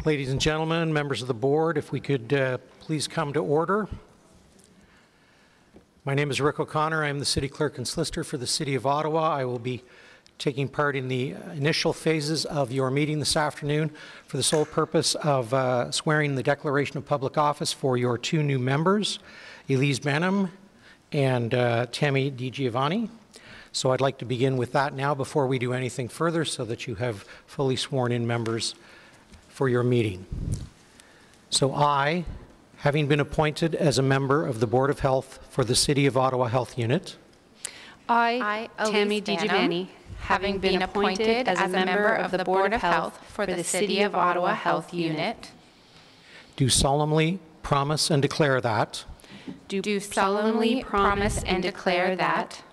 Ladies and gentlemen, members of the board, if we could please come to order. My name is Rick O'Connor. I am the City Clerk and Solicitor for the City of Ottawa. I will be taking part in the initial phases of your meeting this afternoon for the sole purpose of swearing the declaration of public office for your two new members, Elise Benham and Tammy DiGiovanni. So I'd like to begin with that now before we do anything further so that you have fully sworn in members for your meeting. So I, having been appointed as a member of the Board of Health for the City of Ottawa Health Unit, I, Tammy DiGiovanni, having been appointed as a member of the Board of Health for the City of Ottawa Health Unit, do solemnly promise and declare that do solemnly promise and declare that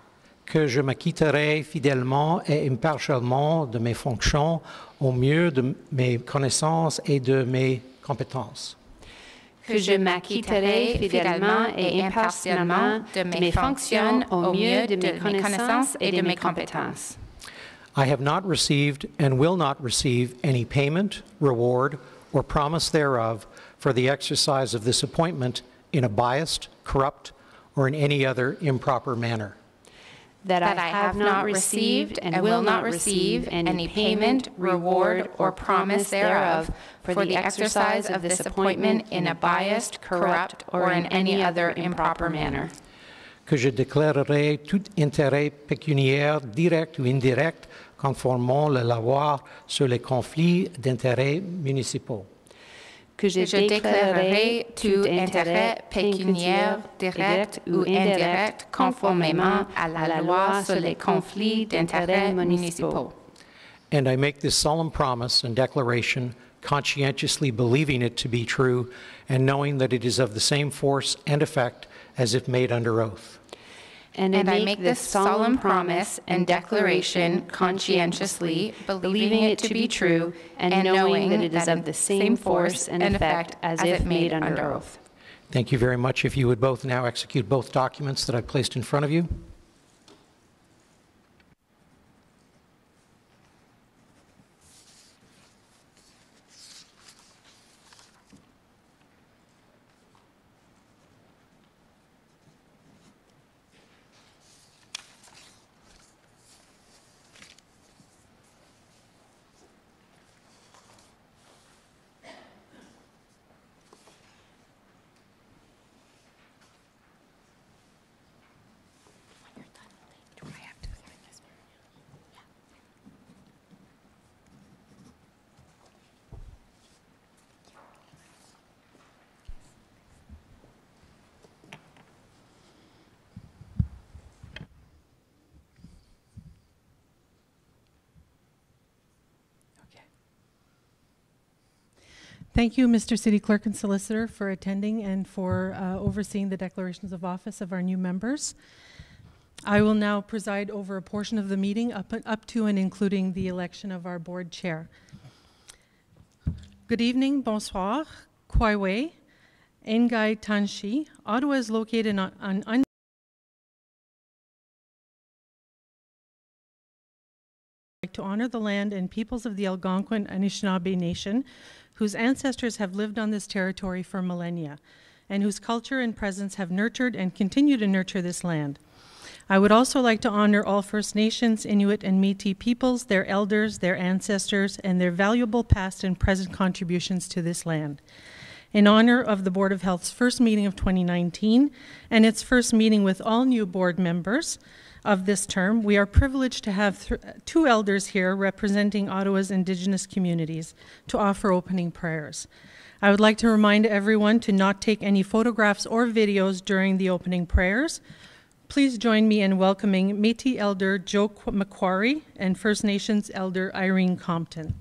que je m'acquitterai fidèlement et impartialement de mes fonctions au mieux de mes connaissances et de mes compétences. Que je m'acquitterai fidèlement et impartialement de mes fonctions au mieux de mes connaissances et de mes compétences. I have not received and will not receive any payment, reward, or promise thereof for the exercise of this appointment in a biased, corrupt, or in any other improper manner. That I have not received and will not receive any payment, reward, or promise thereof for the exercise of this appointment in a biased, corrupt, or in any other improper manner. Que je déclarerai tout intérêt pécuniaire, direct ou indirect, conformément à la loi sur les conflits d'intérêts municipaux. Que je déclarerai tout intérêt pécuniaire, direct ou indirect, conformément à la loi sur les conflits d'intérêts municipaux. And I make this solemn promise and declaration conscientiously believing it to be true and knowing that it is of the same force and effect as if made under oath. And I make this solemn promise and declaration conscientiously, believing it to be true, and knowing that it is of the same force and effect as if made under oath. Thank you very much. If you would both now execute both documents that I've placed in front of you. Thank you, Mr. City Clerk and Solicitor, for attending and for overseeing the declarations of office of our new members. I will now preside over a portion of the meeting up to and including the election of our board chair. Good evening, bonsoir, kwaiwe, engai tanshi. Ottawa is located on to honor the land and peoples of the Algonquin Anishinaabe Nation, whose ancestors have lived on this territory for millennia, and whose culture and presence have nurtured and continue to nurture this land. I would also like to honor all First Nations, Inuit, and Métis peoples, their elders, their ancestors, and their valuable past and present contributions to this land. In honor of the Board of Health's first meeting of 2019 and its first meeting with all new board members of this term, we are privileged to have two elders here representing Ottawa's Indigenous communities to offer opening prayers. I would like to remind everyone to not take any photographs or videos during the opening prayers. Please join me in welcoming Métis Elder Joe Macquarie and First Nations Elder Irene Compton.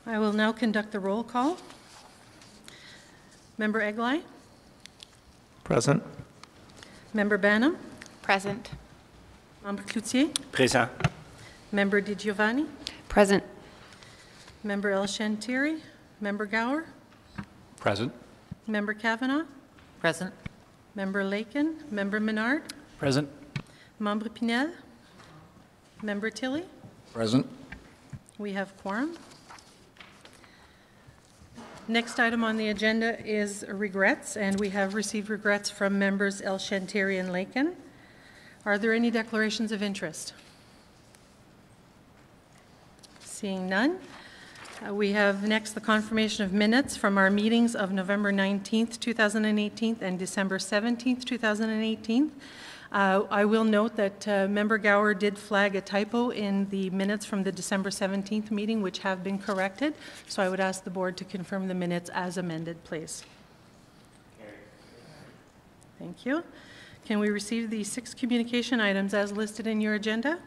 I will now conduct the roll call. Member Eglai? Present. Member Banham? Present. Member Cloutier? Présent. Member Di Giovanni? Present. Member El Shantiri? Member Gower? Present. Member Kavanagh? Present. Member Lakin? Member Menard? Present. Member Pinel? Member Tilly? Present. We have quorum. Next item on the agenda is regrets, and we have received regrets from members El Shantiri and Lakin. Are there any declarations of interest? Seeing none. We have next the confirmation of minutes from our meetings of November 19th, 2018 and December 17th, 2018. I will note that Member Gower did flag a typo in the minutes from the December 17th meeting, which have been corrected. So I would ask the board to confirm the minutes as amended, please. Thank you. Can we receive the 6 communication items as listed in your agenda?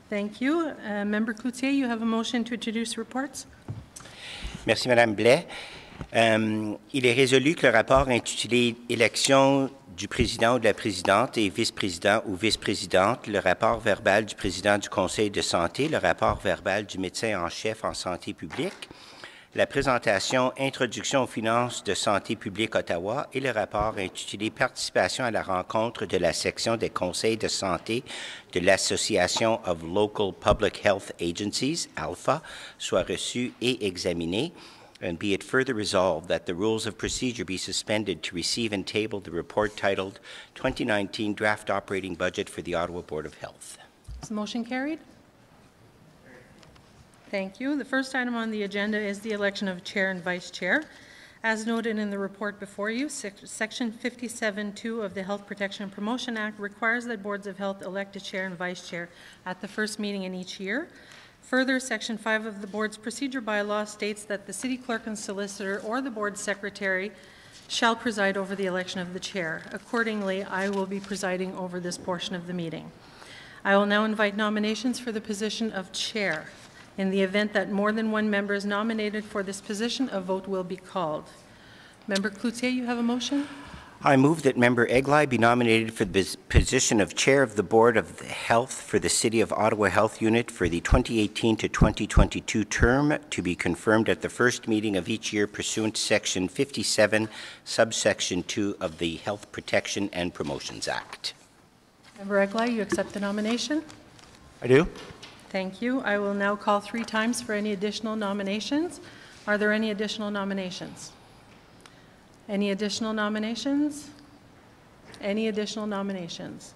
Thank you. Member Cloutier, you have a motion to introduce reports. Merci, Madame Blais. Il est résolu que le rapport intitulé « Élection du président ou de la présidente et vice-président ou vice-présidente », le rapport verbal du président du Conseil de santé, le rapport verbal du médecin en chef en santé publique, la présentation « Introduction aux finances de santé publique Ottawa » et le rapport intitulé « Participation à la rencontre de la section des conseils de santé de l'Association of Local Public Health Agencies, ALPHA » soient reçus et examinés. And be it further resolved that the rules of procedure be suspended to receive and table the report titled 2019 Draft Operating Budget for the Ottawa Board of Health. Is the motion carried? Thank you. The first item on the agenda is the election of chair and vice chair. As noted in the report before you, Section 57(2) of the Health Protection and Promotion Act requires that boards of health elect a chair and vice chair at the first meeting in each year. Further, Section 5 of the board's procedure bylaw states that the city clerk and solicitor or the board secretary shall preside over the election of the chair. Accordingly, I will be presiding over this portion of the meeting. I will now invite nominations for the position of chair. In the event that more than one member is nominated for this position, a vote will be called. Member Cloutier, you have a motion? I move that Member Eglai be nominated for the position of Chair of the Board of Health for the City of Ottawa Health Unit for the 2018 to 2022 term to be confirmed at the first meeting of each year pursuant to Section 57, subsection 2 of the Health Protection and Promotions Act. Member Eglai, you accept the nomination? I do. Thank you. I will now call 3 times for any additional nominations. Are there any additional nominations? Any additional nominations? Any additional nominations?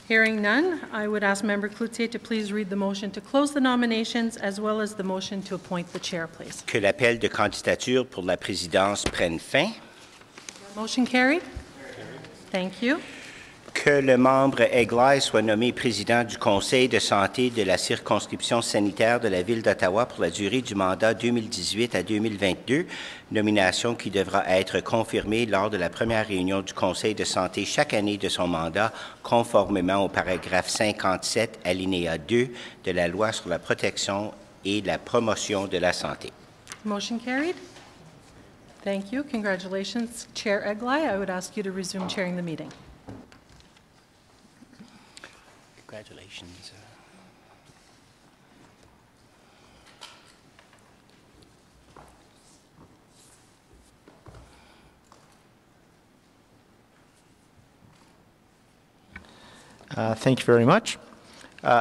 Hearing none, I would ask Member Cloutier to please read the motion to close the nominations as well as the motion to appoint the chair, please. Que l'appel de candidature pour la présidence prenne fin. Motion carried. Thank you. Que le membre Eglai soit nommé président du Conseil de santé de la circonscription sanitaire de la Ville d'Ottawa pour la durée du mandat 2018 à 2022, nomination qui devra être confirmée lors de la première réunion du Conseil de santé chaque année de son mandat, conformément au paragraphe 57, alinéa 2 de la Loi sur la protection et la promotion de la santé. Motion carried. Thank you. Congratulations, Chair Eglai. I would ask you to resume chairing the meeting. Congratulations. Thank you very much.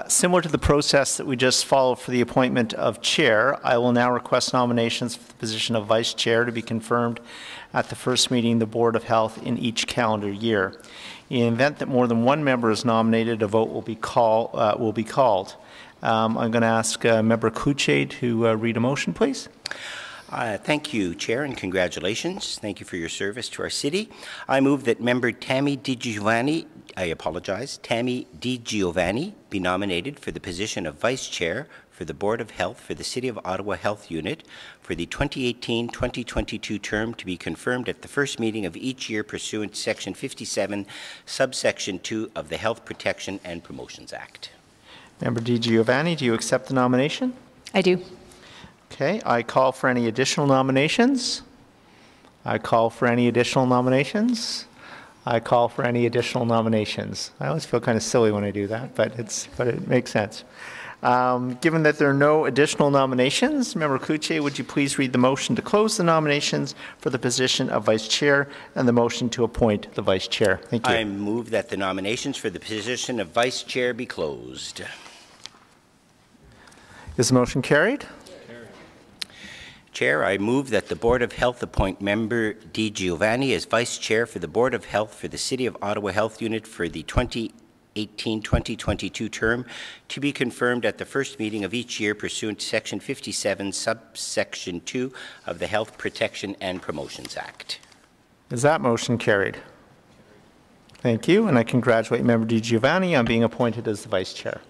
Similar to the process that we just followed for the appointment of chair, I will now request nominations for the position of vice chair to be confirmed at the first meeting of the Board of Health in each calendar year. In the event that more than one member is nominated, a vote will be called. I'm going to ask Member Cloutier to read a motion, please. Thank you, Chair, and congratulations. Thank you for your service to our city. I move that Member Tammy Di Giovanni be nominated for the position of Vice Chair for the Board of Health for the City of Ottawa Health Unit for the 2018-2022 term to be confirmed at the first meeting of each year pursuant to Section 57, subsection 2 of the Health Protection and Promotions Act. Member Di Giovanni, do you accept the nomination? I do. Okay, I call for any additional nominations. I call for any additional nominations. I call for any additional nominations. I always feel kind of silly when I do that, but it makes sense. Given that there are no additional nominations, Member Cloutier, would you please read the motion to close the nominations for the position of Vice Chair and the motion to appoint the Vice Chair? Thank you. I move that the nominations for the position of Vice Chair be closed. Is the motion carried? Chair, I move that the Board of Health appoint Member Di Giovanni as Vice Chair for the Board of Health for the City of Ottawa Health Unit for the 2018-2022 term to be confirmed at the first meeting of each year pursuant to Section 57, subsection 2 of the Health Protection and Promotions Act. Is that motion carried? Thank you, and I congratulate Member Di Giovanni on being appointed as the Vice Chair.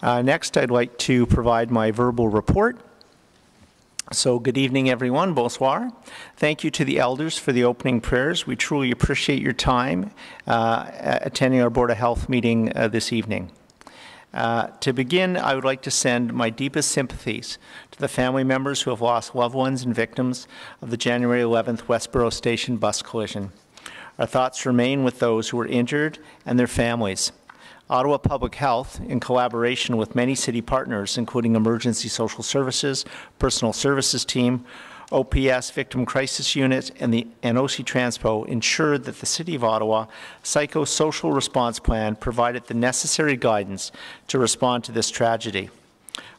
Next, I'd like to provide my verbal report. So, good evening, everyone. Bonsoir. Thank you to the elders for the opening prayers. We truly appreciate your time attending our Board of Health meeting this evening. To begin, I would like to send my deepest sympathies to the family members who have lost loved ones and victims of the January 11th Westboro Station bus collision. Our thoughts remain with those who were injured and their families. Ottawa Public Health, in collaboration with many city partners, including Emergency Social Services, Personal Services Team, OPS Victim Crisis Unit, and OC Transpo, ensured that the City of Ottawa Psychosocial Response Plan provided the necessary guidance to respond to this tragedy.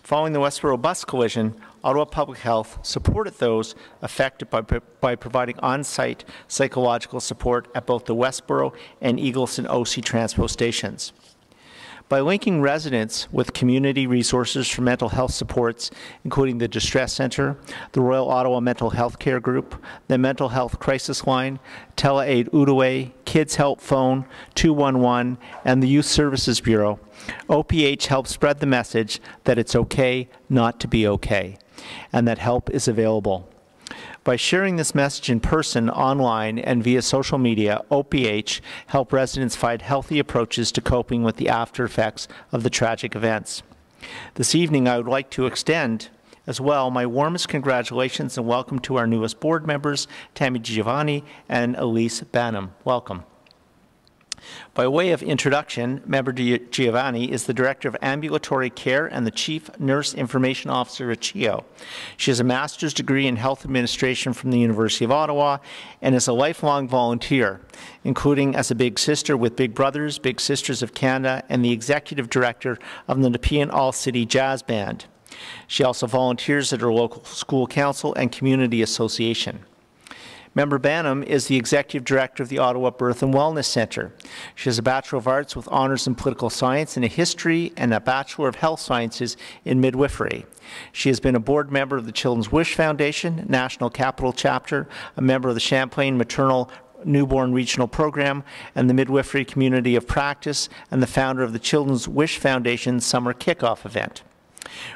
Following the Westboro bus collision, Ottawa Public Health supported those affected by providing on-site psychological support at both the Westboro and Eagleson OC Transpo stations. By linking residents with community resources for mental health supports, including the Distress Centre, the Royal Ottawa Mental Health Care Group, the Mental Health Crisis Line, TeleAid Outaouais, Kids Help Phone 211, and the Youth Services Bureau, OPH helps spread the message that it's okay not to be okay, and that help is available. By sharing this message in person, online, and via social media, OPH help residents find healthy approaches to coping with the after effects of the tragic events. This evening, I would like to extend as well my warmest congratulations and welcome to our newest board members, Tammy Giovanni and Elise Banham. Welcome. By way of introduction, Member Giovanni is the Director of Ambulatory Care and the Chief Nurse Information Officer at CHIO. She has a master's degree in health administration from the University of Ottawa and is a lifelong volunteer, including as a big sister with Big Brothers, Big Sisters of Canada, and the Executive Director of the Nepean All-City Jazz Band. She also volunteers at her local school council and community association. Member Banham is the Executive Director of the Ottawa Birth and Wellness Centre. She has a Bachelor of Arts with Honours in Political Science and a History and a Bachelor of Health Sciences in Midwifery. She has been a board member of the Children's Wish Foundation, National Capital Chapter, a member of the Champlain Maternal Newborn Regional Program, and the Midwifery Community of Practice, and the founder of the Children's Wish Foundation Summer Kickoff event.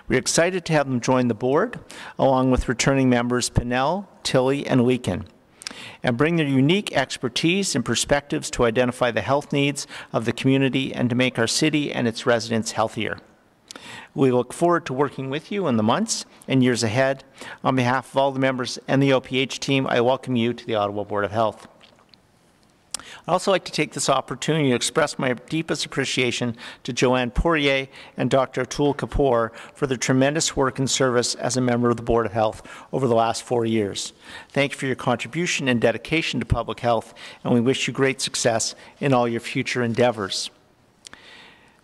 We're excited to have them join the board, along with returning members Pinnell, Tilley, and Leakin, and bring their unique expertise and perspectives to identify the health needs of the community and to make our city and its residents healthier. We look forward to working with you in the months and years ahead. On behalf of all the members and the OPH team, I welcome you to the Ottawa Board of Health. I'd also like to take this opportunity to express my deepest appreciation to Joanne Poirier and Dr. Atul Kapoor for their tremendous work and service as a member of the Board of Health over the last 4 years. Thank you for your contribution and dedication to public health, and we wish you great success in all your future endeavors.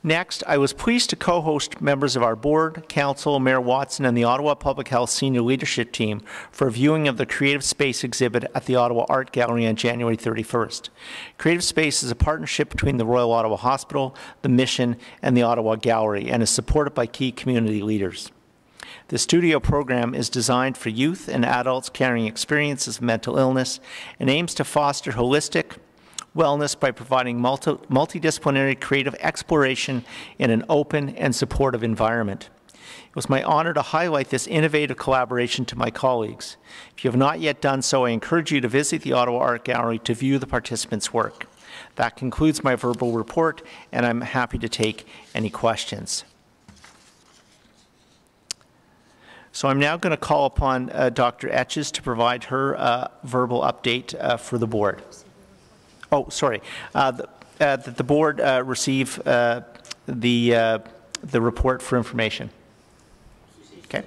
Next, I was pleased to co-host members of our board, council, Mayor Watson, and the Ottawa Public Health Senior Leadership Team for a viewing of the Creative Space exhibit at the Ottawa Art Gallery on January 31st. Creative Space is a partnership between the Royal Ottawa Hospital, the Mission, and the Ottawa Gallery, and is supported by key community leaders. The studio program is designed for youth and adults carrying experiences of mental illness and aims to foster holistic wellness by providing multidisciplinary creative exploration in an open and supportive environment. It was my honor to highlight this innovative collaboration to my colleagues. If you have not yet done so, I encourage you to visit the Ottawa Art Gallery to view the participants' work. That concludes my verbal report, and I'm happy to take any questions. So I'm now going to call upon Dr. Etches to provide her verbal update for the board. Oh, sorry. That the board receive the report for information. Okay.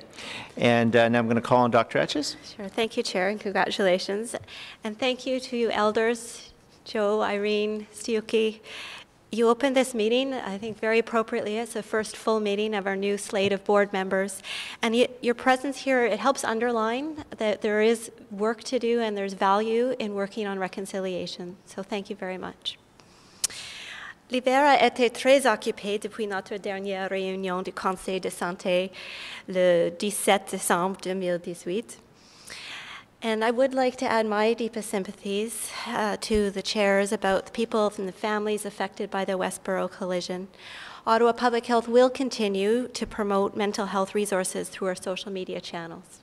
And now I'm going to call on Dr. Etches. Sure. Thank you, Chair, and congratulations. And thank you to you elders, Joe, Irene, Stiuki. You opened this meeting, I think very appropriately. It's the first full meeting of our new slate of board members. And your presence here, it helps underline that there is work to do and there's value in working on reconciliation. So thank you very much. L'hiver a été très occupé depuis notre dernière réunion du Conseil de Santé le 17 décembre 2018. And I would like to add my deepest sympathies to the chairs about the people and the families affected by the Westboro collision. Ottawa Public Health will continue to promote mental health resources through our social media channels.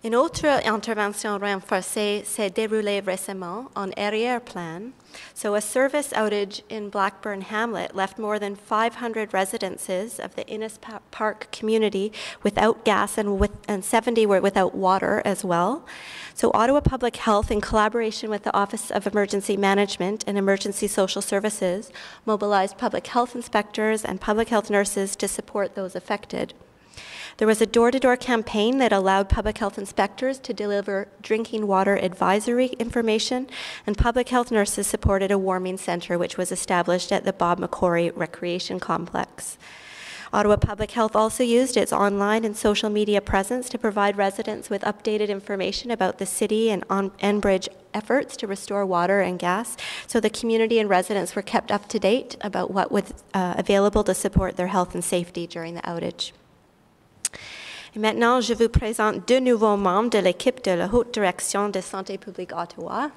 Une autre intervention renforcée s'est déroulée récemment on arrière-plan. So a service outage in Blackburn Hamlet left more than 500 residences of the Innes Park community without gas and 70 were without water as well. So Ottawa Public Health, in collaboration with the Office of Emergency Management and Emergency Social Services, mobilized public health inspectors and public health nurses to support those affected. There was a door-to-door campaign that allowed public health inspectors to deliver drinking water advisory information, and public health nurses supported a warming center which was established at the Bob McCorry Recreation Complex. Ottawa Public Health also used its online and social media presence to provide residents with updated information about the city and Enbridge efforts to restore water and gas, so the community and residents were kept up to date about what was available to support their health and safety during the outage. Et maintenant, je vous présente deux nouveaux membres de l'équipe de la Haute Direction de Santé publique Ottawa.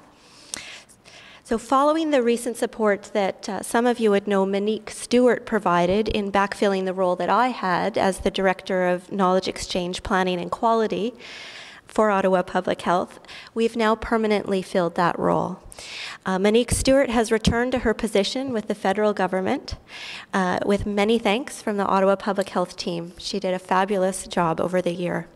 So following the recent support that some of you would know Monique Stewart provided in backfilling the role that I had as the Director of Knowledge Exchange, Planning and Quality for Ottawa Public Health, we've now permanently filled that role. Monique Stewart has returned to her position with the federal government with many thanks from the Ottawa Public Health team. She did a fabulous job over the year.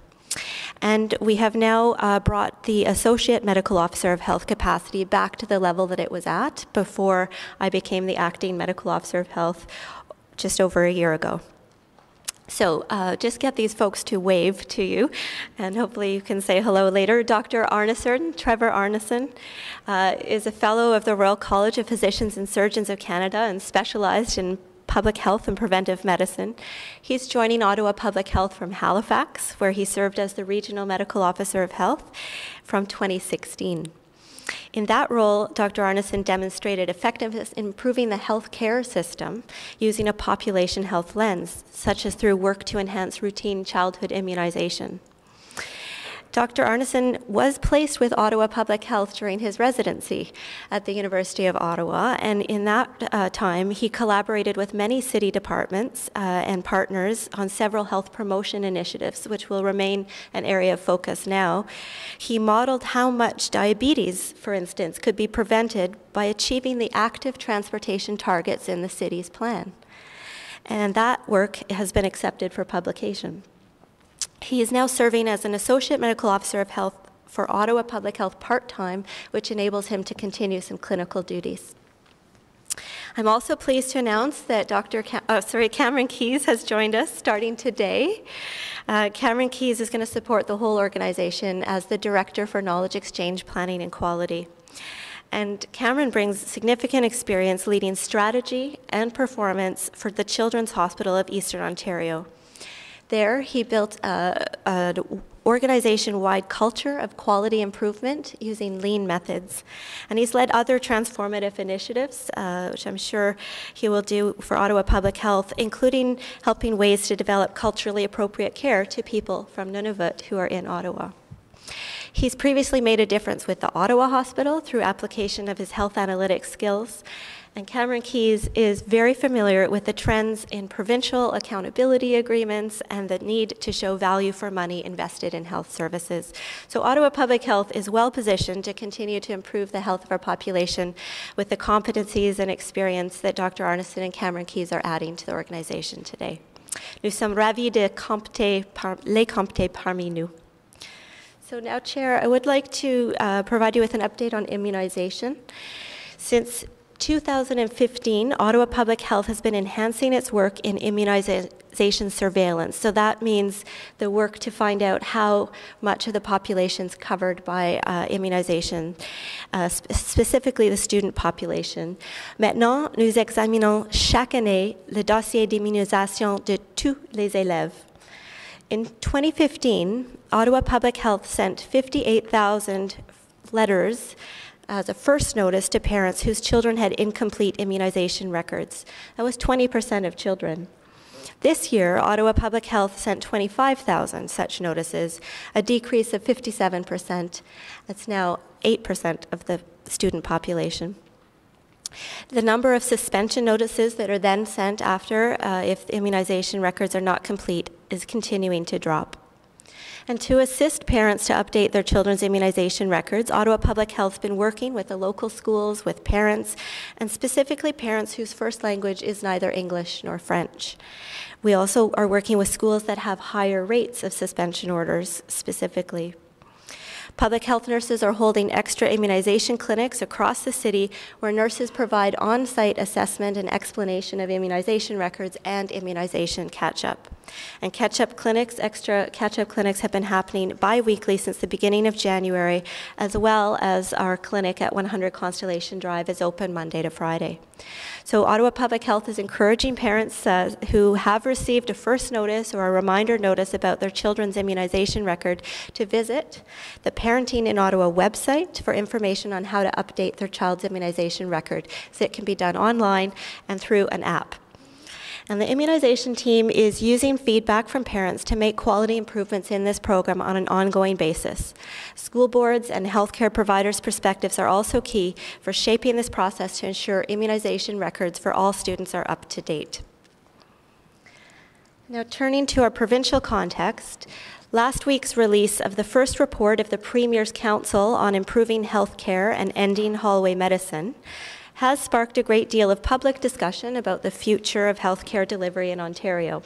And we have now brought the Associate Medical Officer of Health capacity back to the level that it was at before I became the Acting Medical Officer of Health just over a year ago. So just get these folks to wave to you, and hopefully you can say hello later. Dr. Arneson, Trevor Arneson, is a fellow of the Royal College of Physicians and Surgeons of Canada and specialized in public health and preventive medicine. He's joining Ottawa Public Health from Halifax, where he served as the Regional Medical Officer of Health from 2016. In that role, Dr. Arneson demonstrated effectiveness in improving the health care system using a population health lens, such as through work to enhance routine childhood immunization. Dr. Arneson was placed with Ottawa Public Health during his residency at the University of Ottawa, and in that time, he collaborated with many city departments and partners on several health promotion initiatives, which will remain an area of focus now. He modeled how much diabetes, for instance, could be prevented by achieving the active transportation targets in the city's plan. And that work has been accepted for publication. He is now serving as an Associate Medical Officer of Health for Ottawa Public Health part-time, which enables him to continue some clinical duties. I'm also pleased to announce that Cameron Keys has joined us starting today. Cameron Keys is going to support the whole organization as the Director for Knowledge Exchange, Planning and Quality. And Cameron brings significant experience leading strategy and performance for the Children's Hospital of Eastern Ontario. There, he built an organization-wide culture of quality improvement using lean methods. And he's led other transformative initiatives, which I'm sure he will do for Ottawa Public Health, including helping ways to develop culturally appropriate care to people from Nunavut who are in Ottawa. He's previously made a difference with the Ottawa Hospital through application of his health analytics skills. And Cameron Keyes is very familiar with the trends in provincial accountability agreements and the need to show value for money invested in health services. So Ottawa Public Health is well positioned to continue to improve the health of our population with the competencies and experience that Dr. Arneson and Cameron Keyes are adding to the organization today. Nous sommes ravis de les compter parmi nous. So now, Chair, I would like to provide you with an update on immunization. Since 2015, Ottawa Public Health has been enhancing its work in immunization surveillance. So that means the work to find out how much of the population is covered by immunization, specifically the student population. Maintenant, nous examinons chaque année le dossier d'immunisation de tous les élèves. In 2015, Ottawa Public Health sent 58,000 letters as a first notice to parents whose children had incomplete immunization records. That was 20% of children. This year, Ottawa Public Health sent 25,000 such notices, a decrease of 57%. That's now 8% of the student population. The number of suspension notices that are then sent after, if the immunization records are not complete, is continuing to drop. And to assist parents to update their children's immunization records, Ottawa Public Health has been working with the local schools, with parents, and specifically parents whose first language is neither English nor French. We also are working with schools that have higher rates of suspension orders specifically. Public health nurses are holding extra immunization clinics across the city where nurses provide on-site assessment and explanation of immunization records and immunization catch-up. And catch-up clinics, extra catch-up clinics have been happening bi-weekly since the beginning of January, as well as our clinic at 100 Constellation Drive is open Monday to Friday. So Ottawa Public Health is encouraging parents who have received a first notice or a reminder notice about their children's immunization record to visit the Parenting in Ottawa website for information on how to update their child's immunization record. So it can be done online and through an app. And the immunization team is using feedback from parents to make quality improvements in this program on an ongoing basis. School boards and healthcare providers' perspectives are also key for shaping this process to ensure immunization records for all students are up to date. Now, turning to our provincial context, last week's release of the first report of the Premier's Council on Improving Healthcare and Ending Hallway Medicine has sparked a great deal of public discussion about the future of healthcare delivery in Ontario.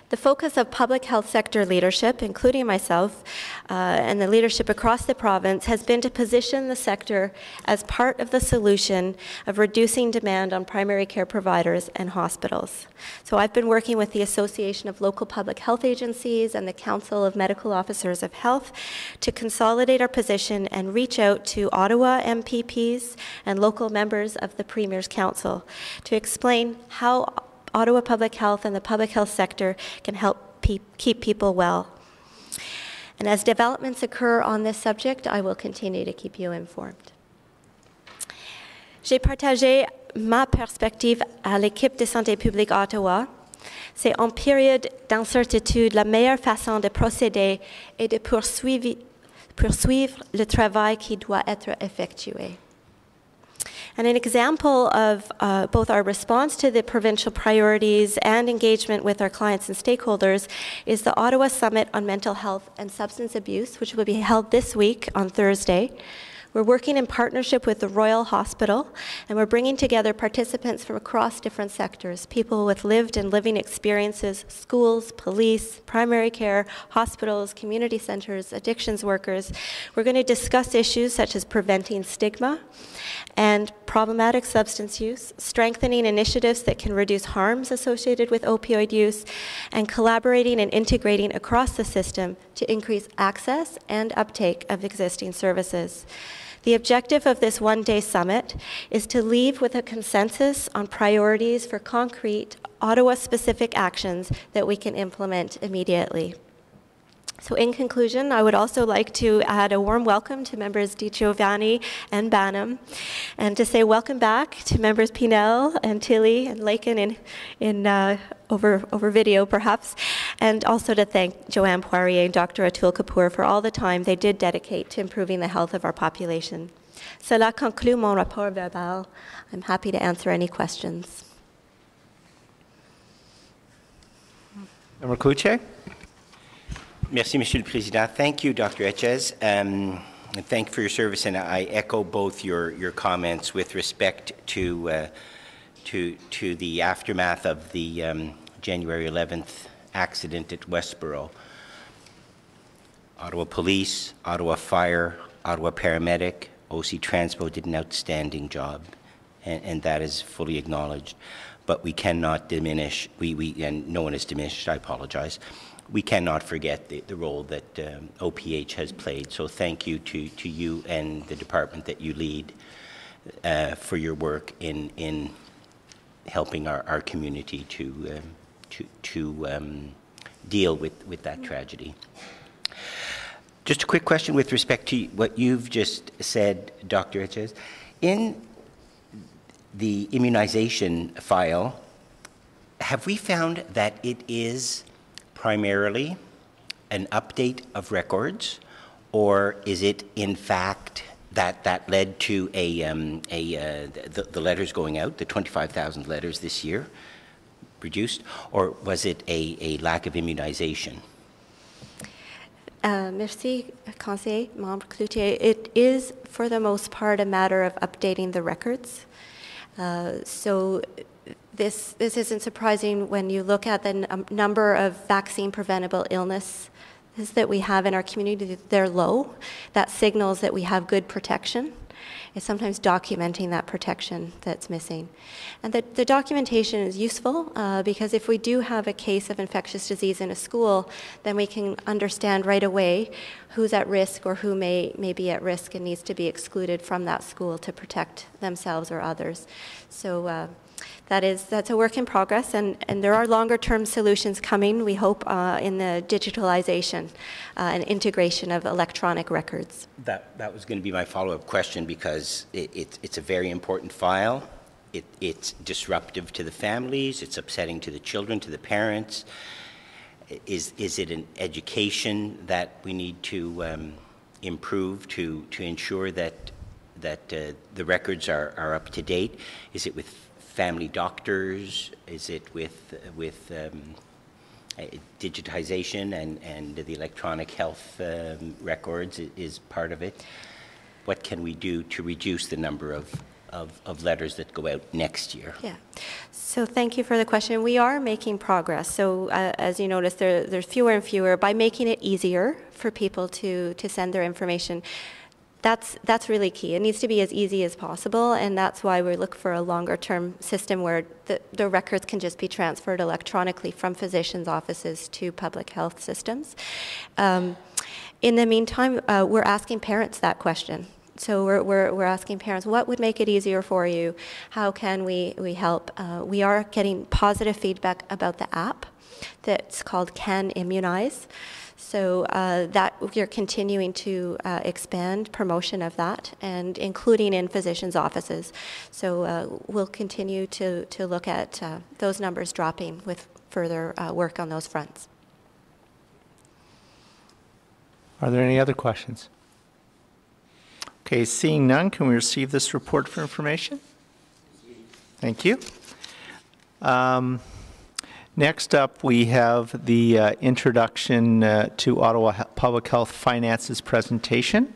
The focus of public health sector leadership, including myself and the leadership across the province, has been to position the sector as part of the solution of reducing demand on primary care providers and hospitals. So I've been working with the Association of Local Public Health Agencies and the Council of Medical Officers of Health to consolidate our position and reach out to Ottawa MPPs and local members of the Premier's Council to explain how Ottawa Public Health and the public health sector can help keep people well. And as developments occur on this subject, I will continue to keep you informed. J'ai partagé ma perspective à l'équipe de santé publique Ottawa. C'est en période d'incertitude, la meilleure façon de procéder est de poursuivre le travail qui doit être effectué. And an example of both our response to the provincial priorities and engagement with our clients and stakeholders is the Ottawa Summit on Mental Health and Substance Abuse, which will be held this week on Thursday. We're working in partnership with the Royal Hospital, and we're bringing together participants from across different sectors, people with lived and living experiences, schools, police, primary care, hospitals, community centers, addictions workers. We're going to discuss issues such as preventing stigma and problematic substance use, strengthening initiatives that can reduce harms associated with opioid use, and collaborating and integrating across the system to increase access and uptake of existing services. The objective of this one-day summit is to leave with a consensus on priorities for concrete Ottawa-specific actions that we can implement immediately. So in conclusion, I would also like to add a warm welcome to members DiGiovanni and Banham, and to say welcome back to members Pinel and Tilly and Lakin over video perhaps, and also to thank Joanne Poirier and Dr. Atul Kapoor for all the time they did dedicate to improving the health of our population. Cela conclut mon rapport verbal. I'm happy to answer any questions. Member Cloutier? Merci, Monsieur le Président. Thank you, Dr. Etches, and thank you for your service. And I echo both your comments with respect to the aftermath of the January 11th accident at Westboro. Ottawa Police, Ottawa Fire, Ottawa Paramedic, OC Transpo did an outstanding job, and that is fully acknowledged. But we cannot diminish, and no one is diminished, I apologize. We cannot forget the role that OPH has played. So thank you to you and the department that you lead for your work in helping our community to deal with that tragedy. Just a quick question with respect to what you've just said, Dr. Etches. In the immunization file, have we found that it is primarily an update of records, or is it in fact that led to the letters going out, the 25,000 letters this year produced, or was it a lack of immunization? Merci, Conseil, Membre Cloutier. It is, for the most part, a matter of updating the records. So this isn't surprising when you look at the number of vaccine-preventable illnesses that we have in our community. They're low. That signals that we have good protection. It's sometimes documenting that protection that's missing. And the documentation is useful because if we do have a case of infectious disease in a school, then we can understand right away who's at risk or who may be at risk and needs to be excluded from that school to protect themselves or others. So that's a work in progress, and there are longer-term solutions coming, we hope, in the digitalization and integration of electronic records. That was going to be my follow-up question, because it's a very important file. It's disruptive to the families. It's upsetting to the children, to the parents. Is it an education that we need to improve to ensure that the records are up to date? Is it with family doctors? Is it with digitization and the electronic health records is part of it? What can we do to reduce the number of letters that go out next year? Yeah. So thank you for the question. We are making progress. So as you notice, there's fewer and fewer. By making it easier for people to send their information, that's really key. It needs to be as easy as possible, and that's why we look for a longer-term system where the records can just be transferred electronically from physicians' offices to public health systems. In the meantime, we're asking parents that question. So we're asking parents, what would make it easier for you? How can we help? We are getting positive feedback about the app that's called Can Immunize. So that we're continuing to expand promotion of that, and including in physicians' offices. So we'll continue to look at those numbers dropping with further work on those fronts. Are there any other questions? Okay, seeing none, can we receive this report for information? Thank you. Next up, we have the introduction to Ottawa Public Health Finances presentation.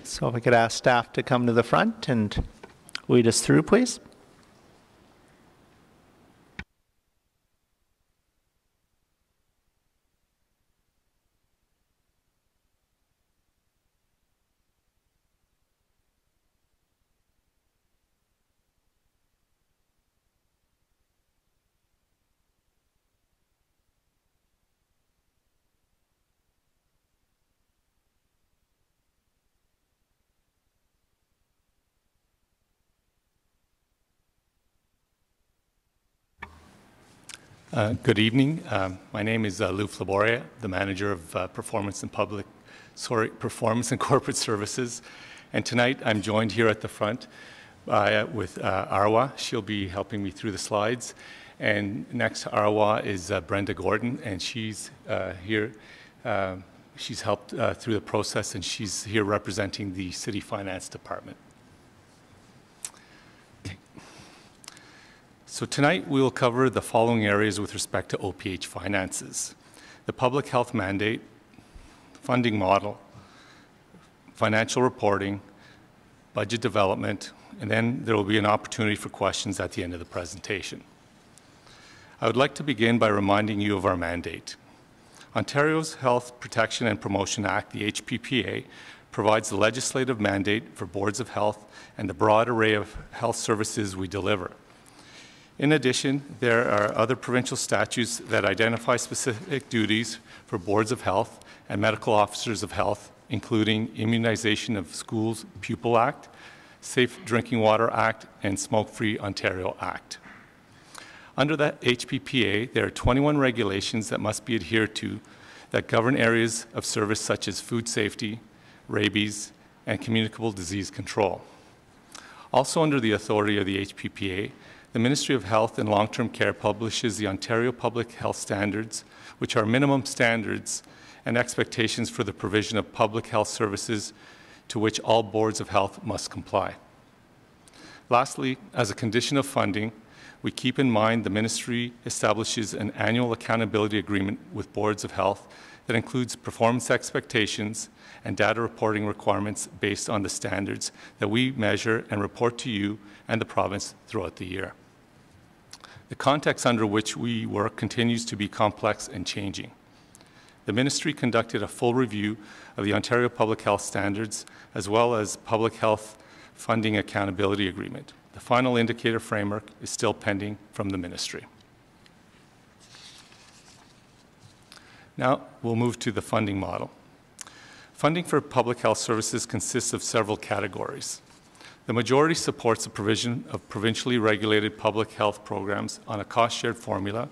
So if I could ask staff to come to the front and lead us through, please. Good evening. My name is Lou Flaboria, the manager of Performance and Corporate Services. And tonight I'm joined here at the front with Arwa. She'll be helping me through the slides. And next to Arwa is Brenda Gordon, and she's here. She's helped through the process, and she's here representing the City Finance Department. So tonight we will cover the following areas with respect to OPH finances: the public health mandate, funding model, financial reporting, budget development, and then there will be an opportunity for questions at the end of the presentation. I would like to begin by reminding you of our mandate. Ontario's Health Protection and Promotion Act, the HPPA, provides the legislative mandate for boards of health and the broad array of health services we deliver. In addition, there are other provincial statutes that identify specific duties for boards of health and medical officers of health, including Immunization of Schools Pupil Act, Safe Drinking Water Act, and Smoke-Free Ontario Act. Under the HPPA, there are 21 regulations that must be adhered to that govern areas of service such as food safety, rabies, and communicable disease control. Also under the authority of the HPPA, the Ministry of Health and Long-Term Care publishes the Ontario Public Health Standards, which are minimum standards and expectations for the provision of public health services to which all boards of health must comply. Lastly, as a condition of funding, we keep in mind the Ministry establishes an annual accountability agreement with boards of health that includes performance expectations and data reporting requirements based on the standards that we measure and report to you and the province throughout the year. The context under which we work continues to be complex and changing. The Ministry conducted a full review of the Ontario Public Health Standards as well as Public Health Funding Accountability Agreement. The final indicator framework is still pending from the Ministry. Now we'll move to the funding model. Funding for public health services consists of several categories. The majority supports the provision of provincially regulated public health programs on a cost-shared formula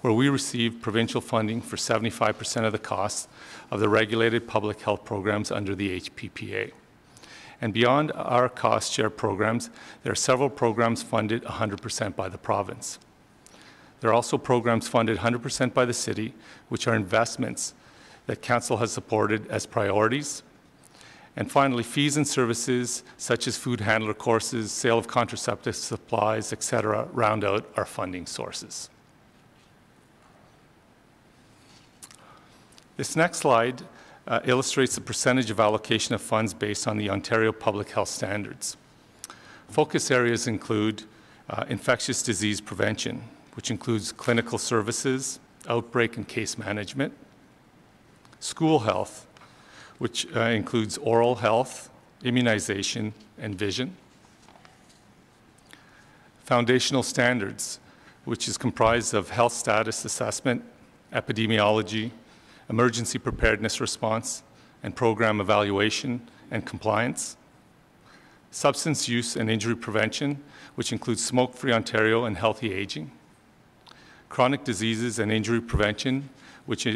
where we receive provincial funding for 75% of the costs of the regulated public health programs under the HPPA. And beyond our cost-share programs, there are several programs funded 100% by the province. There are also programs funded 100% by the city, which are investments that Council has supported as priorities. And finally, fees and services such as food handler courses, sale of contraceptive supplies, etc., round out our funding sources. This next slide illustrates the percentage of allocation of funds based on the Ontario Public Health Standards. Focus areas include infectious disease prevention, which includes clinical services, outbreak and case management, school health, which includes oral health, immunization, and vision, foundational standards, which is comprised of health status assessment, epidemiology, emergency preparedness response, and program evaluation and compliance, substance use and injury prevention, which includes Smoke-Free Ontario and healthy aging, chronic diseases and injury prevention, which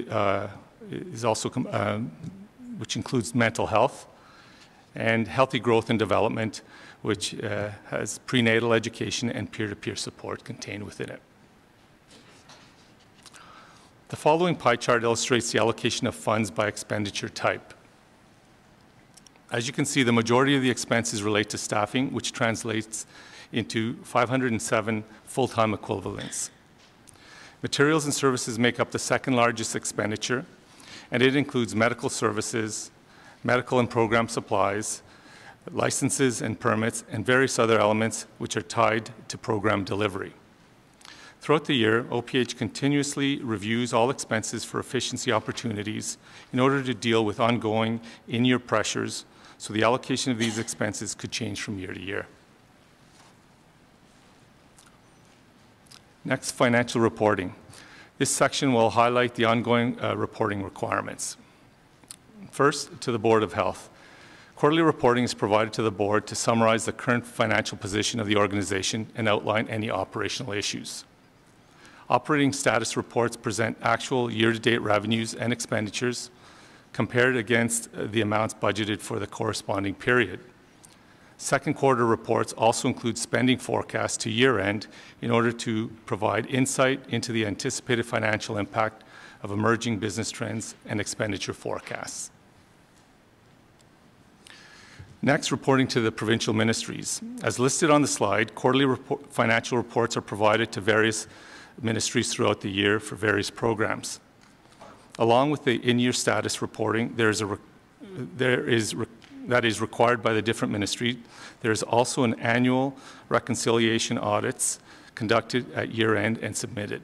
which includes mental health, and healthy growth and development, which has prenatal education and peer-to-peer support contained within it. The following pie chart illustrates the allocation of funds by expenditure type. As you can see, the majority of the expenses relate to staffing, which translates into 507 full-time equivalents. Materials and services make up the second largest expenditure, and it includes medical services, medical and program supplies, licenses and permits, and various other elements which are tied to program delivery. Throughout the year, OPH continuously reviews all expenses for efficiency opportunities in order to deal with ongoing in-year pressures, so the allocation of these expenses could change from year to year. Next, financial reporting. This section will highlight the ongoing reporting requirements. First, to the Board of Health. Quarterly reporting is provided to the Board to summarize the current financial position of the organization and outline any operational issues. Operating status reports present actual year-to-date revenues and expenditures compared against the amounts budgeted for the corresponding period. Second quarter reports also include spending forecasts to year-end in order to provide insight into the anticipated financial impact of emerging business trends and expenditure forecasts. Next, reporting to the provincial ministries. As listed on the slide, quarterly financial reports are provided to various ministries throughout the year for various programs. Along with the in-year status reporting, that is required by the different ministries, there is also an annual reconciliation audits conducted at year-end and submitted.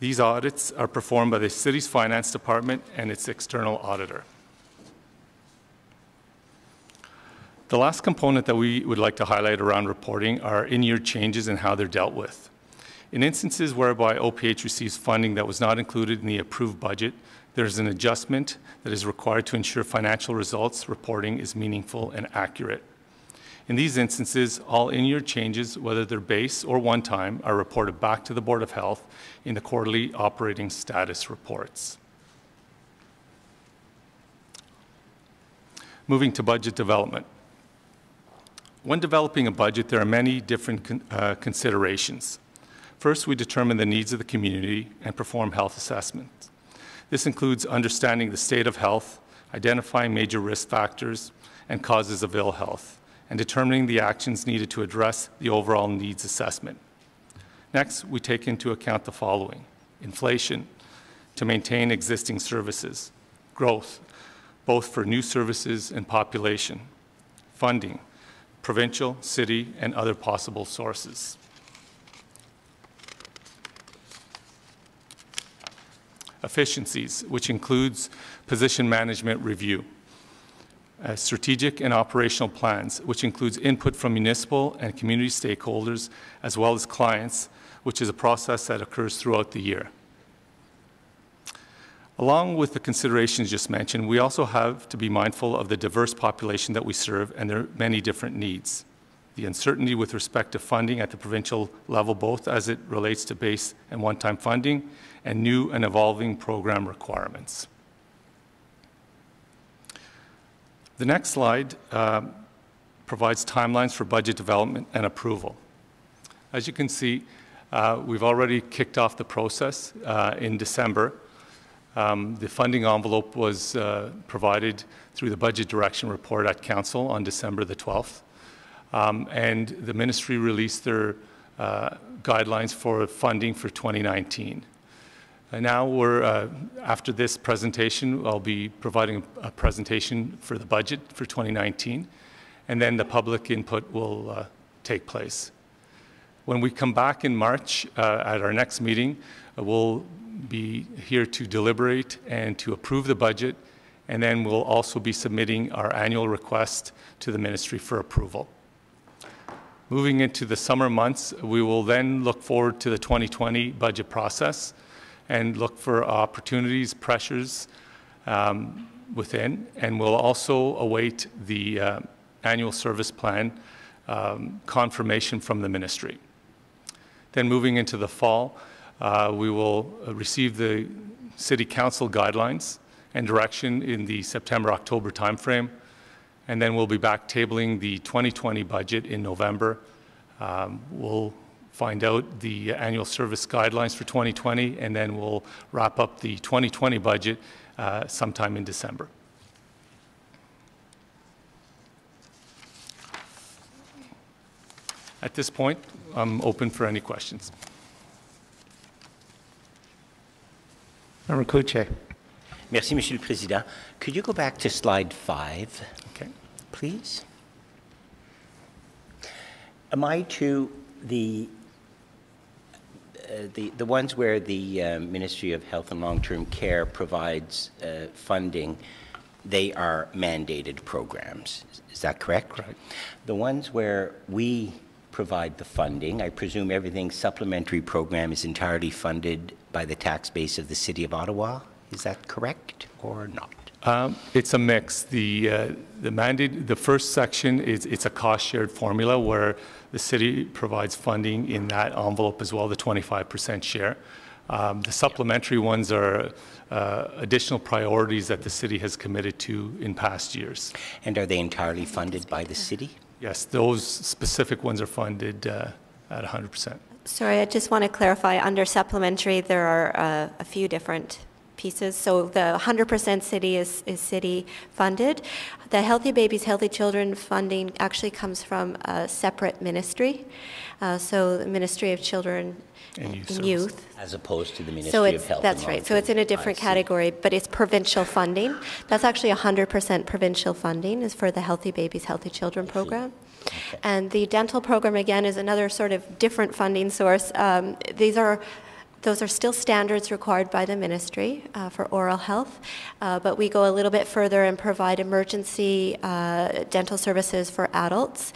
These audits are performed by the city's finance department and its external auditor. The last component that we would like to highlight around reporting are in-year changes and how they're dealt with. In instances whereby OPH receives funding that was not included in the approved budget, there is an adjustment that is required to ensure financial results reporting is meaningful and accurate. In these instances, all in-year changes, whether they're base or one-time, are reported back to the Board of Health in the quarterly operating status reports. Moving to budget development. When developing a budget, there are many different considerations. First, we determine the needs of the community and perform health assessments. This includes understanding the state of health, identifying major risk factors and causes of ill health, and determining the actions needed to address the overall needs assessment. Next, we take into account the following: inflation, to maintain existing services; growth, both for new services and population; funding, provincial, city, and other possible sources. Efficiencies, which includes position management review. Strategic and operational plans, which includes input from municipal and community stakeholders, as well as clients, which is a process that occurs throughout the year. Along with the considerations just mentioned, we also have to be mindful of the diverse population that we serve and their many different needs. The uncertainty with respect to funding at the provincial level, both as it relates to base and one-time funding, and new and evolving program requirements. The next slide provides timelines for budget development and approval. As you can see, we've already kicked off the process in December. The funding envelope was provided through the budget direction report at Council on December the 12th. And the ministry released their guidelines for funding for 2019. And now after this presentation, I'll be providing a presentation for the budget for 2019, and then the public input will take place. When we come back in March at our next meeting, we'll be here to deliberate and to approve the budget, and then we'll also be submitting our annual request to the ministry for approval. Moving into the summer months, we will then look forward to the 2020 budget process and look for opportunities, pressures within, and we'll also await the annual service plan confirmation from the ministry. Then moving into the fall, we will receive the City Council guidelines and direction in the September-October timeframe, and then we'll be back tabling the 2020 budget in November. We'll find out the annual service guidelines for 2020, and then we'll wrap up the 2020 budget sometime in December. At this point, I'm open for any questions. Member Cloutier. Merci, Monsieur le Président. Could you go back to slide 5, Okay. please? Am I to the ones where the Ministry of Health and Long-Term Care provides funding, they are mandated programs. Is that correct? Correct. The ones where we provide the funding, I presume everything supplementary program is entirely funded by the tax base of the City of Ottawa. Is that correct or not? It's a mix. The mandate, the first section it's a cost-shared formula where the city provides funding in that envelope as well, the 25% share. The supplementary ones are additional priorities that the city has committed to in past years. And are they entirely funded by the city? Yes, those specific ones are funded at 100%. Sorry, I just want to clarify, under supplementary, there are a few different pieces. So the 100% city is city funded. The Healthy Babies, Healthy Children funding actually comes from a separate ministry. So the Ministry of Children and Youth. As opposed to the Ministry of Health. That's right. So it's in a different category, but it's provincial funding. That's actually 100% provincial funding is for the Healthy Babies, Healthy Children program. Okay. And the dental program, again, is another sort of different funding source. Those are still standards required by the ministry for oral health, but we go a little bit further and provide emergency dental services for adults.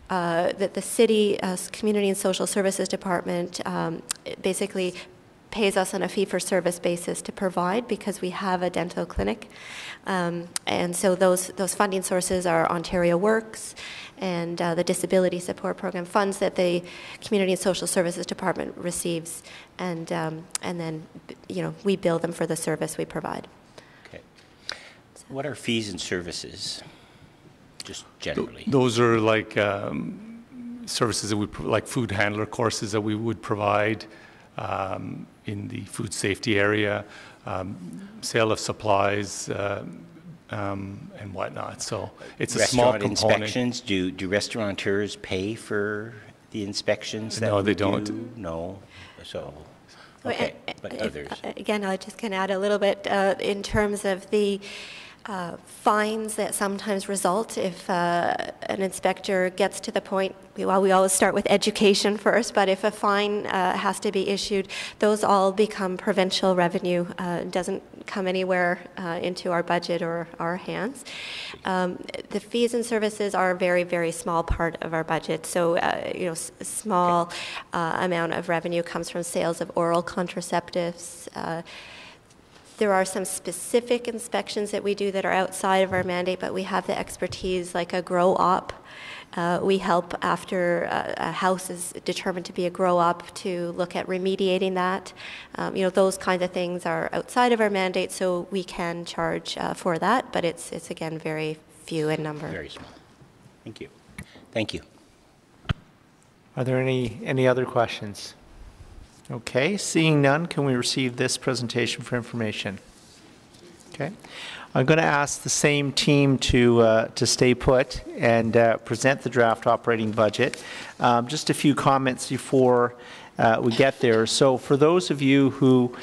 That the city Community and Social Services Department basically pays us on a fee-for-service basis to provide because we have a dental clinic. And so those funding sources are Ontario Works and the Disability Support Program funds that the Community and Social Services Department receives, and then we bill them for the service we provide. Okay. What are fees and services, just generally? Those are like services that we like food handler courses that we would provide in the food safety area, sale of supplies. And whatnot. So it's a small component. Inspections. Do restaurateurs pay for the inspections? No, they don't. No. So, okay. But others. Again, I just can add a little bit in terms of the fines that sometimes result if an inspector gets to the point, well, we always start with education first, but if a fine has to be issued, those all become provincial revenue. It doesn't come anywhere into our budget or our hands. The fees and services are a very, very small part of our budget. So, a small amount of revenue comes from sales of oral contraceptives. There are some specific inspections that we do that are outside of our mandate, but we have the expertise, like a grow-op. We help after a house is determined to be a grow-op to look at remediating that. Those kinds of things are outside of our mandate, so we can charge for that, but it's again very few in number. Very small. Thank you. Thank you. Are there any other questions? Okay, seeing none, can we receive this presentation for information? Okay, I'm going to ask the same team to stay put and present the draft operating budget. Just a few comments before we get there. So for those of you who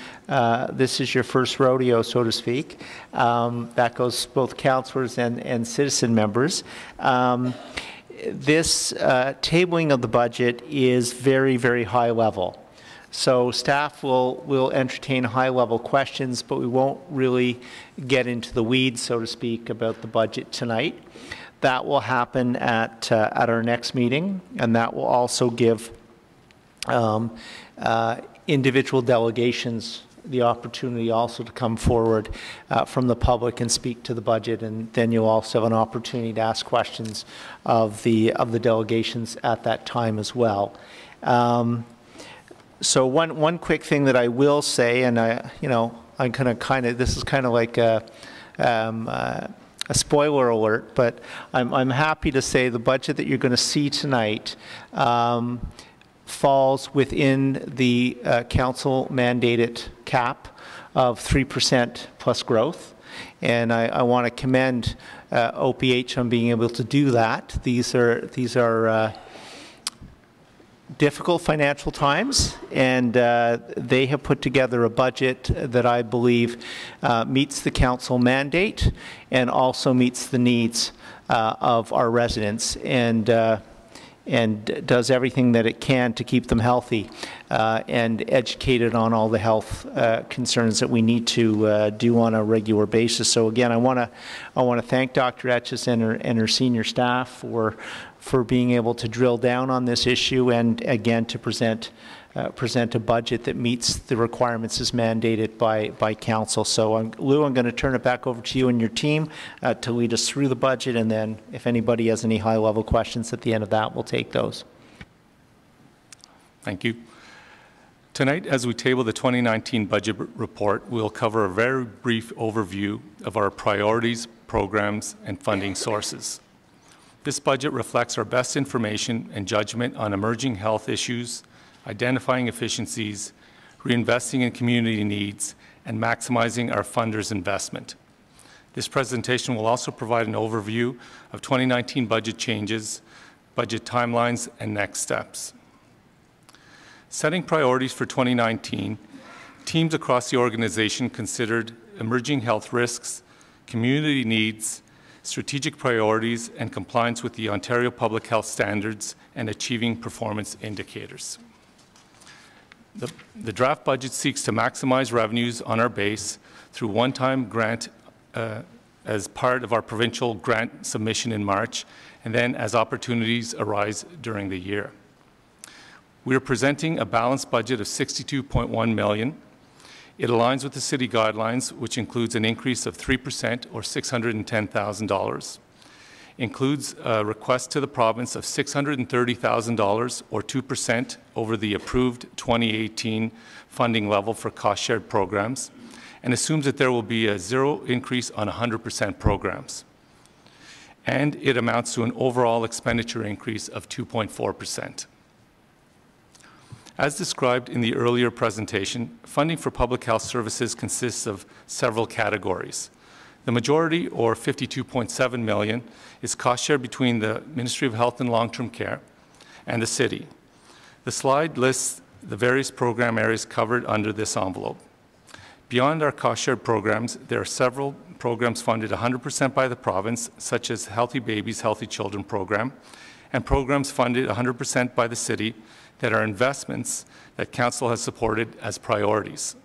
this is your first rodeo, so to speak, that goes both councillors and citizen members. This tabling of the budget is very, very high level. So staff will entertain high-level questions, but we won't really get into the weeds, so to speak, about the budget tonight. That will happen at our next meeting, and that will also give individual delegations the opportunity also to come forward from the public and speak to the budget, and then you'll also have an opportunity to ask questions of the delegations at that time as well. So one quick thing that I will say, and I'm kind of this is kind of like a spoiler alert, but I'm happy to say the budget that you're going to see tonight falls within the council mandated cap of 3% plus growth, and I want to commend OPH on being able to do that. These are difficult financial times, and they have put together a budget that I believe meets the council mandate and also meets the needs of our residents, and does everything that it can to keep them healthy and educated on all the health concerns that we need to do on a regular basis. So again, I want to thank Dr. Etches and her senior staff for being able to drill down on this issue and again to present present a budget that meets the requirements as mandated by council. So Lou, I'm going to turn it back over to you and your team to lead us through the budget, and then if anybody has any high-level questions at the end of that, we'll take those. Thank you. Tonight, as we table the 2019 budget report, we'll cover a very brief overview of our priorities, programs, and funding sources. This budget reflects our best information and judgment on emerging health issues, identifying efficiencies, reinvesting in community needs, and maximizing our funders' investment. This presentation will also provide an overview of 2019 budget changes, budget timelines, and next steps. Setting priorities for 2019, teams across the organization considered emerging health risks, community needs, strategic priorities, and compliance with the Ontario Public Health Standards and achieving performance indicators. The draft budget seeks to maximize revenues on our base through one-time grant as part of our provincial grant submission in March, and then as opportunities arise during the year. We are presenting a balanced budget of $62.1 million. It aligns with the city guidelines, which includes an increase of 3% or $610,000. Includes a request to the province of $630,000 or 2% over the approved 2018 funding level for cost-shared programs, and assumes that there will be a zero increase on 100% programs. And it amounts to an overall expenditure increase of 2.4%. As described in the earlier presentation, funding for public health services consists of several categories. The majority, or $52.7 million, is cost share between the Ministry of Health and Long-Term Care and the city. The slide lists the various program areas covered under this envelope. Beyond our cost-shared programs, there are several programs funded 100% by the province, such as Healthy Babies, Healthy Children program, and programs funded 100% by the city that are investments that Council has supported as priorities.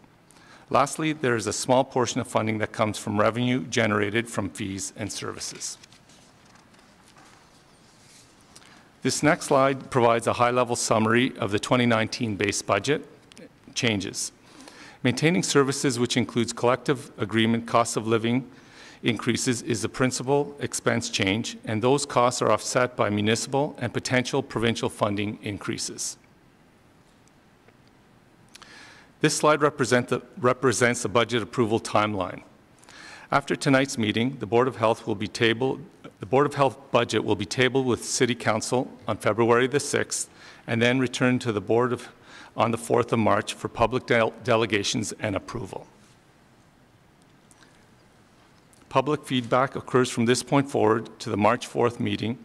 Lastly, there is a small portion of funding that comes from revenue generated from fees and services. This next slide provides a high-level summary of the 2019 base budget changes. Maintaining services, which includes collective agreement cost of living increases, is the principal expense change, and those costs are offset by municipal and potential provincial funding increases. This slide represents the budget approval timeline. After tonight's meeting, the Board of Health budget will be tabled with City Council on February the 6th, and then returned to the Board on the 4th of March for public delegations and approval. Public feedback occurs from this point forward to the March 4th meeting.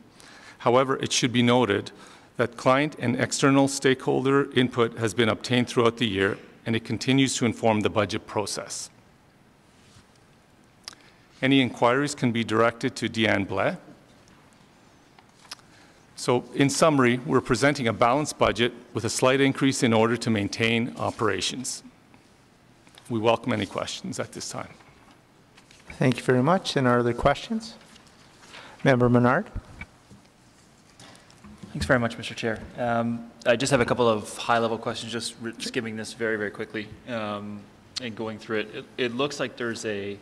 However, it should be noted that client and external stakeholder input has been obtained throughout the year, and it continues to inform the budget process. Any inquiries can be directed to Deanne Blais. So, in summary, we're presenting a balanced budget with a slight increase in order to maintain operations. We welcome any questions at this time. Thank you very much. And are there questions? Member Menard. Thanks very much, Mr. Chair. I just have a couple of high-level questions, just skimming this very, very quickly and going through it. It looks like there's a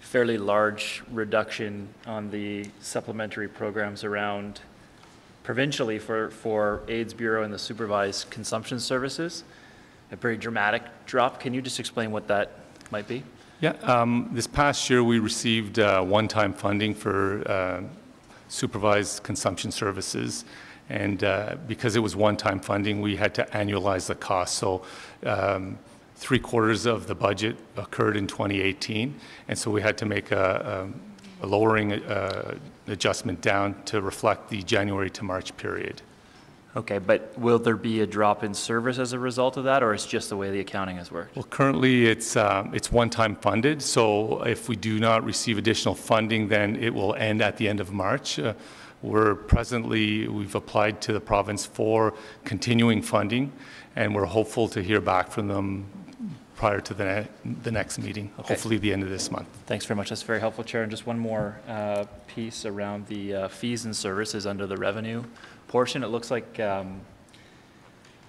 fairly large reduction on the supplementary programs around provincially for AIDS Bureau and the supervised consumption services. A very dramatic drop. Can you just explain what that might be? Yeah, this past year we received one-time funding for supervised consumption services, and because it was one-time funding, we had to annualize the cost. So 3/4 of the budget occurred in 2018, and so we had to make a lowering adjustment down to reflect the January to March period. Okay, but will there be a drop in service as a result of that, or it's just the way the accounting has worked? Well, currently it's one-time funded, so if we do not receive additional funding, then it will end at the end of March. We've applied to the province for continuing funding, and we're hopeful to hear back from them prior to the next meeting, okay. Hopefully the end of this month. Thanks very much. That's very helpful, Chair. And just one more piece around the fees and services under the revenue portion. It looks like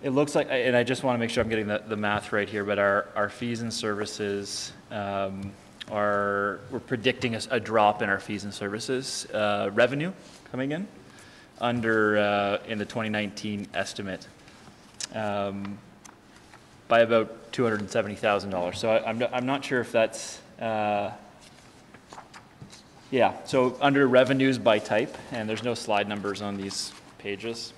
It looks like, and I just want to make sure I'm getting the math right here, but our fees and services we're predicting a drop in our fees and services revenue coming in in the 2019 estimate by about $270,000. So I'm not sure if that's, yeah, so under revenues by type, and there's no slide numbers on these pages,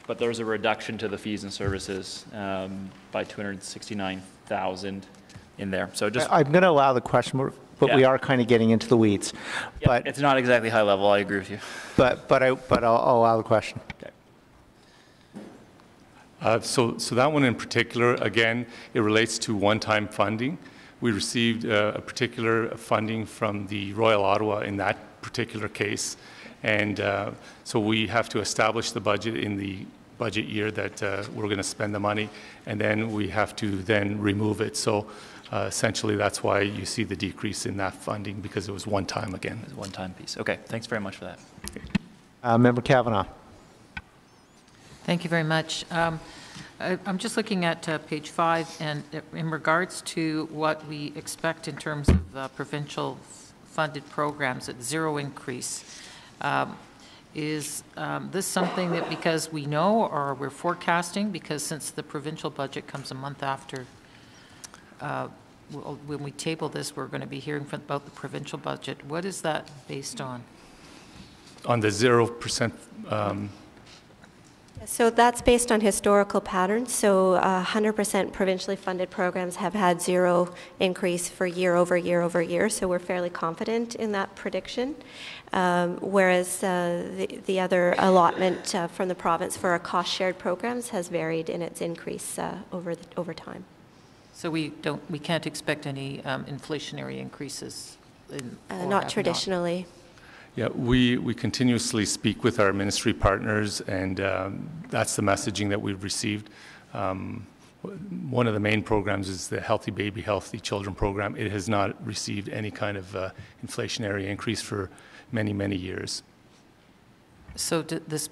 but there's a reduction to the fees and services by $269,000 in there. So just I'm going to allow the question, but we are kind of getting into the weeds. Yeah, but it's not exactly high level. I agree with you. But I'll allow the question. Okay. So that one in particular, again, it relates to one-time funding. We received a particular funding from the Royal Ottawa in that particular case, and so we have to establish the budget in the budget year that we're going to spend the money, and then we have to then remove it. So essentially, that's why you see the decrease in that funding, because it was one time again. It's a one-time piece. Okay, thanks very much for that. Member Kavanagh. Thank you very much. I'm just looking at page 5, and in regards to what we expect in terms of provincial funded programs at zero increase, is this something that because we know or we're forecasting, because since the provincial budget comes a month after, when we table this, we're going to be hearing about the provincial budget. What is that based on? On the 0%. So that's based on historical patterns. So 100% provincially funded programs have had zero increase for year over year over year. So we're fairly confident in that prediction. Whereas the other allotment from the province for our cost shared programs has varied in its increase over time. So we can't expect any inflationary increases. Not traditionally. Yeah, we continuously speak with our ministry partners, and that's the messaging that we've received. One of the main programs is the Healthy Baby, Healthy Children program. It has not received any kind of inflationary increase for many, many years. So this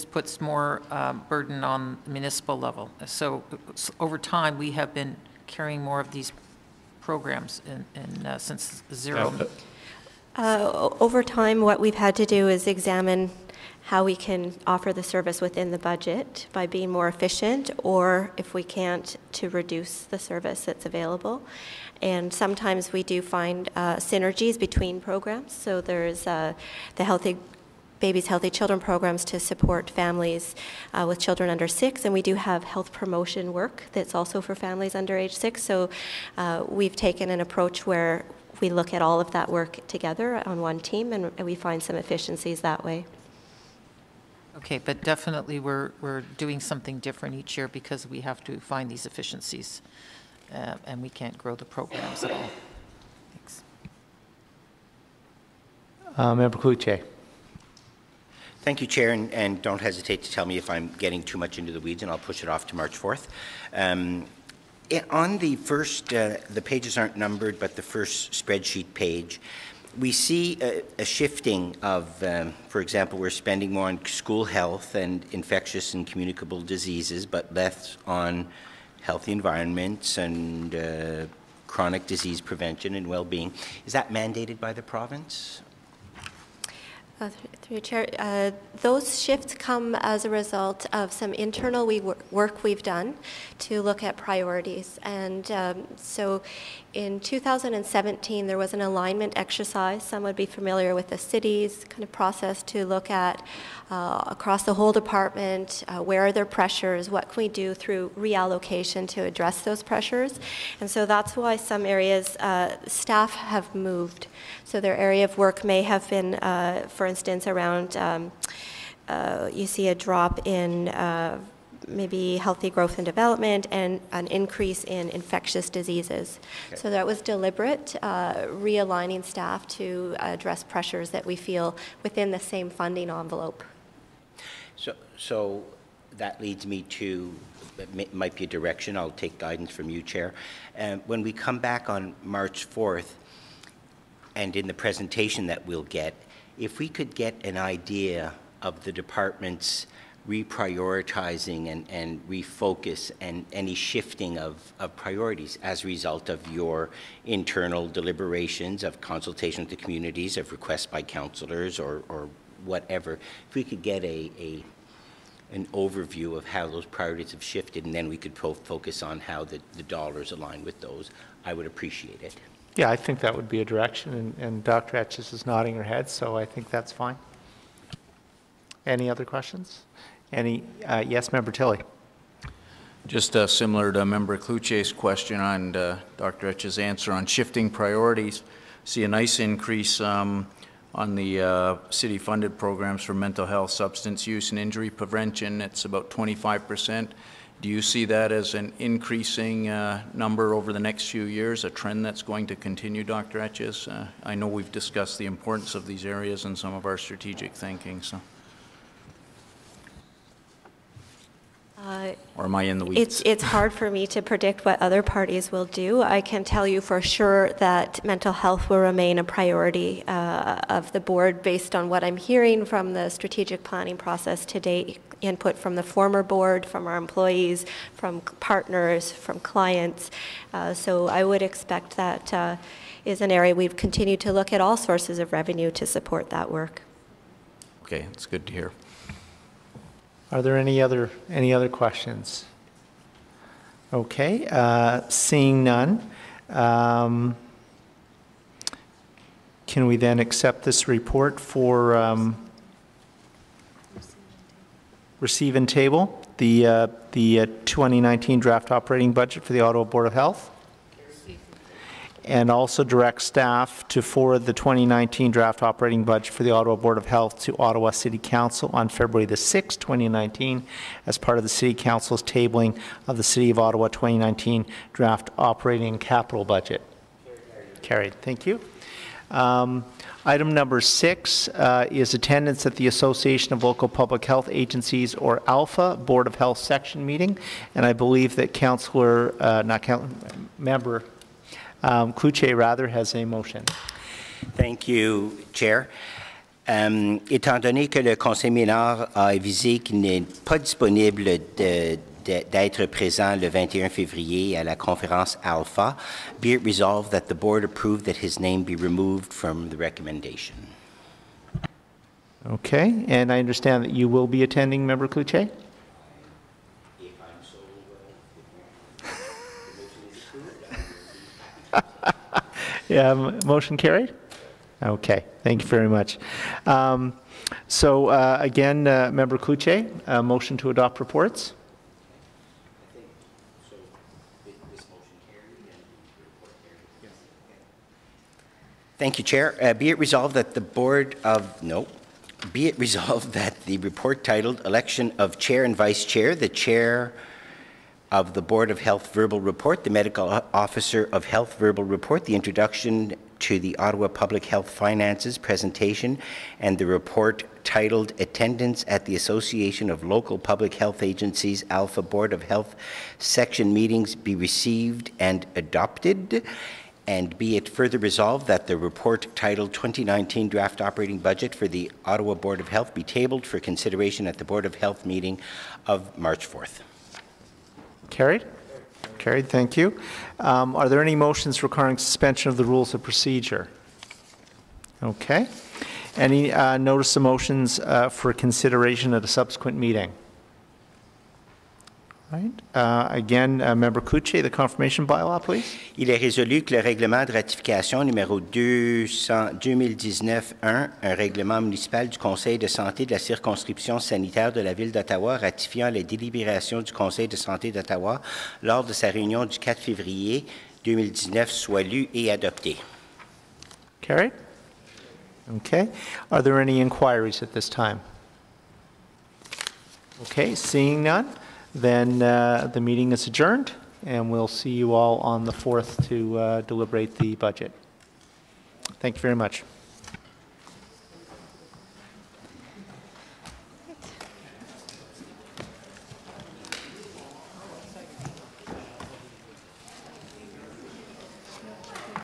puts more burden on the municipal level. So over time, we have been carrying more of these programs since zero. Over time, what we've had to do is examine how we can offer the service within the budget by being more efficient, or if we can't, to reduce the service that's available. And sometimes we do find synergies between programs. So there's the Healthy Babies, Healthy Children programs to support families with children under 6, and we do have health promotion work that's also for families under age 6. So we've taken an approach where we look at all of that work together on one team, and we find some efficiencies that way. Okay, but definitely we're doing something different each year because we have to find these efficiencies, and we can't grow the programs at all. Thanks. Member Cloutier. Thank you, Chair, and don't hesitate to tell me if I'm getting too much into the weeds, and I'll push it off to March 4th. On the first, the pages aren't numbered, but the first spreadsheet page, we see a shifting of, for example, we're spending more on school health and infectious and communicable diseases, but less on healthy environments and chronic disease prevention and well-being. Is that mandated by the province? Through Chair, those shifts come as a result of some internal work we've done to look at priorities. And so in 2017, there was an alignment exercise. Some would be familiar with the city's kind of process to look at across the whole department, where are there pressures, what can we do through reallocation to address those pressures. And so that's why some areas staff have moved. So their area of work may have been, for instance, around, you see a drop in maybe healthy growth and development and an increase in infectious diseases. Okay. So that was deliberate, realigning staff to address pressures that we feel within the same funding envelope. So that leads me to, it might be a direction, I'll take guidance from you, Chair. When we come back on March 4th, and in the presentation that we'll get, if we could get an idea of the department's reprioritizing and refocus and any shifting of priorities as a result of your internal deliberations, of consultation with the communities, of requests by councillors or whatever. If we could get an overview of how those priorities have shifted, and then we could focus on how the dollars align with those, I would appreciate it. Yeah, I think that would be a direction, and Dr. Etches is nodding her head, so I think that's fine. Any other questions? Yes, Member Tilley. Just similar to Member Cloutier's question on Dr. Etch's answer on shifting priorities. See a nice increase on the city-funded programs for mental health, substance use, and injury prevention. It's about 25%. Do you see that as an increasing number over the next few years, a trend that's going to continue, Dr. Etches? I know we've discussed the importance of these areas in some of our strategic thinking. So. Or am I in the weeds? It's hard for me to predict what other parties will do. I can tell you for sure that mental health will remain a priority of the board based on what I'm hearing from the strategic planning process to date, input from the former board, from our employees, from partners, from clients. So I would expect that is an area we've continued to look at all sources of revenue to support that work. Okay, it's good to hear. Are there any other questions? Okay, seeing none, can we then accept this report for receive and table the 2019 draft operating budget for the Ottawa Board of Health? And also direct staff to forward the 2019 draft operating budget for the Ottawa Board of Health to Ottawa City Council on February the 6th, 2019, as part of the City Council's tabling of the City of Ottawa 2019 draft operating capital budget. Carried. Thank you. Item number 6 is attendance at the Association of Local Public Health Agencies, or ALPHA, Board of Health section meeting. And I believe that Member Cloutier, rather, has a motion. Thank you, Chair. Étant donné que le Conseil mineur a avisé qu'il n'est pas disponible d'être présent le 21 février à la conférence Alpha, be it resolved that the board approve that his name be removed from the recommendation. Okay, and I understand that you will be attending, Member Cloutier? Yeah, motion carried? Okay, thank you very much. Again, Member Cloutier, motion to adopt reports? Thank you, Chair. Be it resolved that the be it resolved that the report titled Election of Chair and Vice Chair, the Chair of the Board of Health Verbal Report, the Medical Officer of Health Verbal Report, the Introduction to the Ottawa Public Health Finances presentation, and the report titled Attendance at the Association of Local Public Health Agencies Alpha Board of Health section meetings be received and adopted. And be it further resolved that the report titled 2019 Draft Operating Budget for the Ottawa Board of Health be tabled for consideration at the Board of Health meeting of March 4th. Carried? Carried, thank you. Are there any motions requiring suspension of the rules of procedure? Okay. Any notice of motions for consideration at a subsequent meeting? Right. Again, Member Cloutier, the confirmation bylaw, please. Il est résolu que le règlement de ratification numéro 2019-1, un règlement municipal du Conseil de santé de la circonscription sanitaire de la Ville d'Ottawa ratifiant les délibérations du Conseil de santé d'Ottawa lors de sa réunion du 4 février 2019 soit lu et adopté. Carried. Okay. Are there any inquiries at this time? Okay, seeing none. Then the meeting is adjourned, and we'll see you all on the 4th to deliberate the budget. Thank you very much.